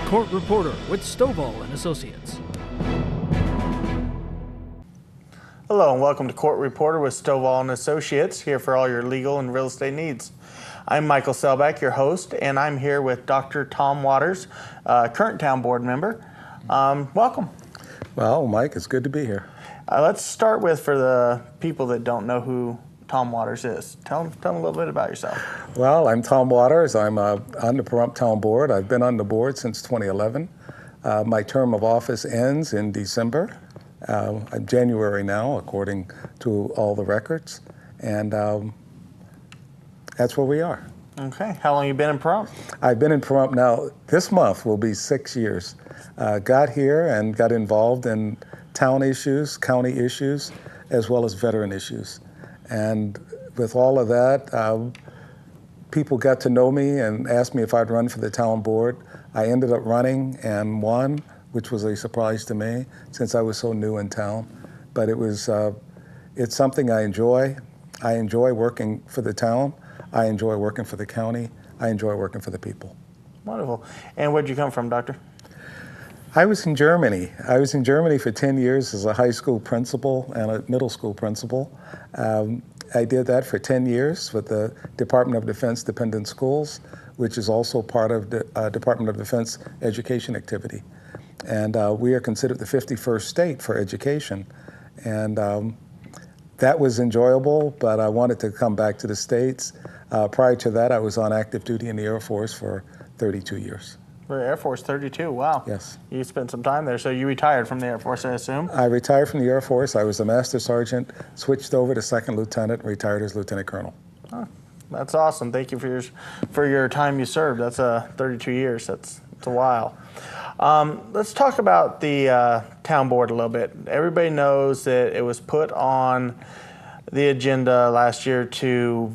Court Reporter with Stovall and Associates. Hello and welcome to Court Reporter with Stovall and Associates, here for all your legal and real estate needs. I'm Michael Selbach, your host, and I'm here with Dr. Tom Waters, current town board member. Welcome. Well, Mike, it's good to be here. Let's start with, for the people that don't know who Tom Waters is, tell them a little bit about yourself. Well, I'm Tom Waters. I'm on the Pahrump Town Board. I've been on the board since 2011. My term of office ends in December. I'm January now, according to all the records, and that's where we are. Okay. How long have you been in Pahrump? I've been in Pahrump now, this month will be 6 years. Got here and got involved in town issues, county issues, as well as veteran issues. And with all of that, people got to know me and asked me if I'd run for the town board. I ended up running and won, which was a surprise to me since I was so new in town. But it's something I enjoy. I enjoy working for the town. I enjoy working for the county. I enjoy working for the people. Wonderful. And where'd you come from, Doctor? I was in Germany. I was in Germany for 10 years as a high school principal and a middle school principal. I did that for 10 years with the Department of Defense Dependent Schools, which is also part of the Department of Defense education activity. And we are considered the 51st state for education. And that was enjoyable, but I wanted to come back to the States. Prior to that, I was on active duty in the Air Force for 32 years. For Air Force, 32, wow. Yes. You spent some time there, so you retired from the Air Force, I assume? I retired from the Air Force. I was a Master Sergeant, switched over to Second Lieutenant, and retired as Lieutenant Colonel. Oh, that's awesome. Thank you for your time you served. That's 32 years. That's a while. Let's talk about the town board a little bit. Everybody knows that it was put on the agenda last year to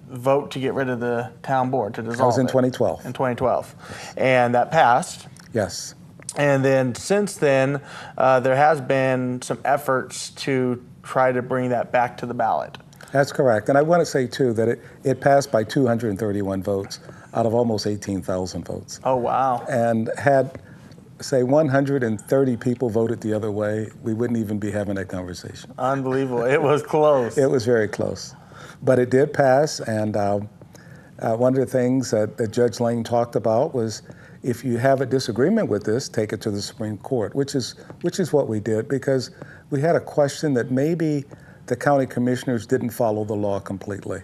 vote to get rid of the town board, to dissolve it. That was in 2012. In 2012. And that passed. Yes. And then since then, there has been some efforts to try to bring that back to the ballot. That's correct. And I want to say, too, that it passed by 231 votes out of almost 18,000 votes. Oh, wow. And had, say, 130 people voted the other way, we wouldn't even be having that conversation. Unbelievable. It was close. It was very close. But it did pass, and one of the things that Judge Lane talked about was, if you have a disagreement with this, take it to the Supreme Court, which is what we did, because we had a question that maybe the county commissioners didn't follow the law completely.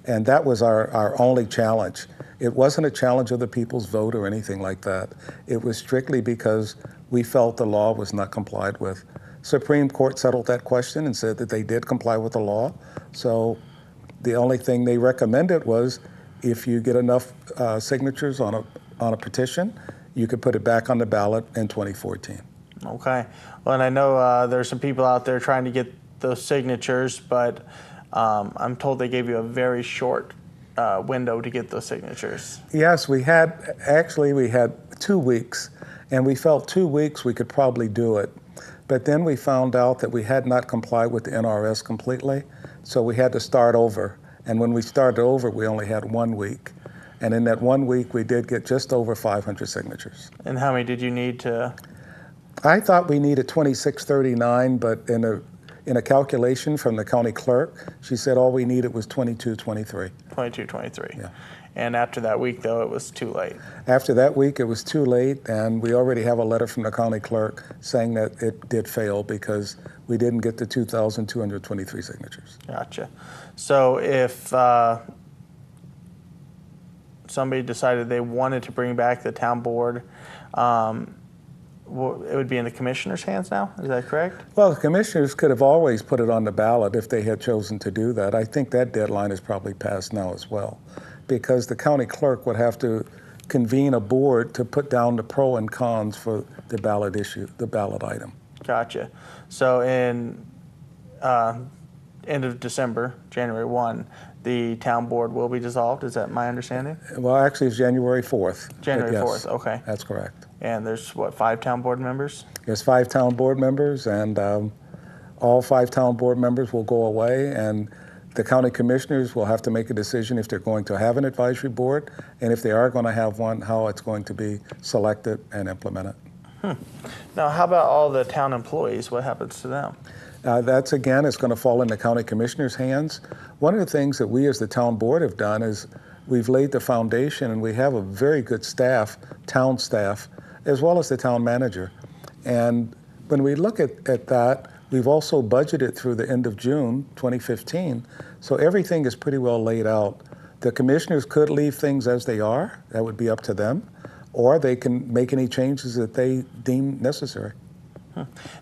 And that was our only challenge. It wasn't a challenge of the people's vote or anything like that. It was strictly because we felt the law was not complied with. Supreme Court settled that question and said that they did comply with the law. So the only thing they recommended was, if you get enough signatures on a petition, you could put it back on the ballot in 2014. Okay. Well, and I know there's some people out there trying to get those signatures, but I'm told they gave you a very short window to get those signatures. Yes, we had 2 weeks, and we felt 2 weeks we could probably do it. But then we found out that we had not complied with the NRS completely, so we had to start over. And when we started over, we only had 1 week. And in that 1 week, we did get just over 500 signatures. And how many did you need to? I thought we needed 2639, but in a calculation from the county clerk, she said all we needed was 2223. 2223. Yeah. And after that week, though, it was too late. After that week, it was too late, and we already have a letter from the county clerk saying that it did fail because we didn't get the 2,223 signatures. Gotcha. So if somebody decided they wanted to bring back the town board, it would be in the commissioner's hands now? Is that correct? Well, the commissioners could have always put it on the ballot if they had chosen to do that. I think that deadline is probably passed now as well, because the county clerk would have to convene a board to put down the pro and cons for the ballot issue, the ballot item. Gotcha. So in end of December, January 1, the town board will be dissolved. Is that my understanding? Well, actually, it's January 4th. January Yes, 4th, okay. That's correct. And there's, what, 5 town board members? There's 5 town board members, and all 5 town board members will go away, and The county commissioners will have to make a decision if they're going to have an advisory board, and if they are going to have one, how it's going to be selected and implemented. Now, how about all the town employees? What happens to them? That's, again, it's going to fall in the county commissioners' hands. One of the things that we as the town board have done is we've laid the foundation, and we have a very good staff, town staff, as well as the town manager. And when we look at that, we've also budgeted through the end of June 2015, so everything is pretty well laid out. The commissioners could leave things as they are, that would be up to them, or they can make any changes that they deem necessary.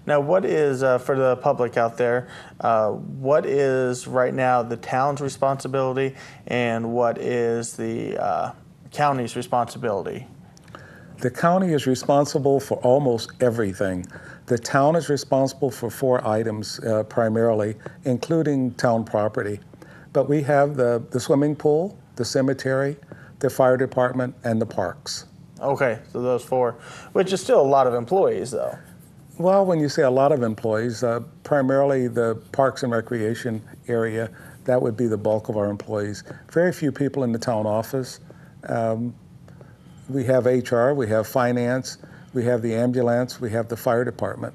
Now, what is, for the public out there, what is right now the town's responsibility and what is the county's responsibility? The county is responsible for almost everything. The town is responsible for 4 items primarily, including town property. But we have the swimming pool, the cemetery, the fire department, and the parks. Okay, so those 4, which is still a lot of employees, though. Well, when you say a lot of employees, primarily the Parks and Recreation area, that would be the bulk of our employees. Very few people in the town office. We have HR, we have finance, we have the ambulance, we have the fire department.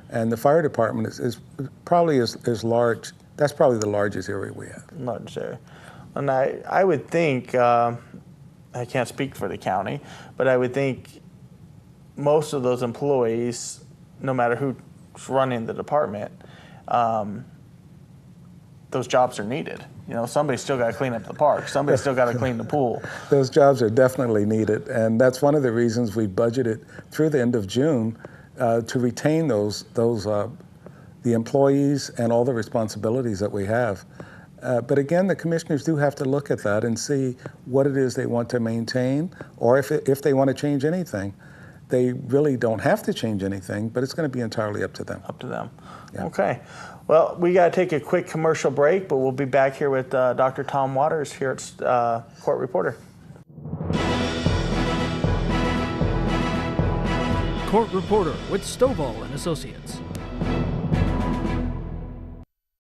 And the fire department is probably as large, that's probably the largest area we have. Largest area. And I would think, I can't speak for the county, but I would think most of those employees, no matter who's running the department, those jobs are needed. You know, somebody's still got to clean up the park. Somebody's still got to clean the pool. Those jobs are definitely needed, and that's one of the reasons we budgeted through the end of June to retain the employees and all the responsibilities that we have. But again, the commissioners do have to look at that and see what it is they want to maintain, or if they want to change anything. They really don't have to change anything, but it's going to be entirely up to them. Up to them. Yeah. Okay. Well, we got to take a quick commercial break, but we'll be back here with Dr. Tom Waters here at Court Reporter. Court Reporter with Stovall and Associates.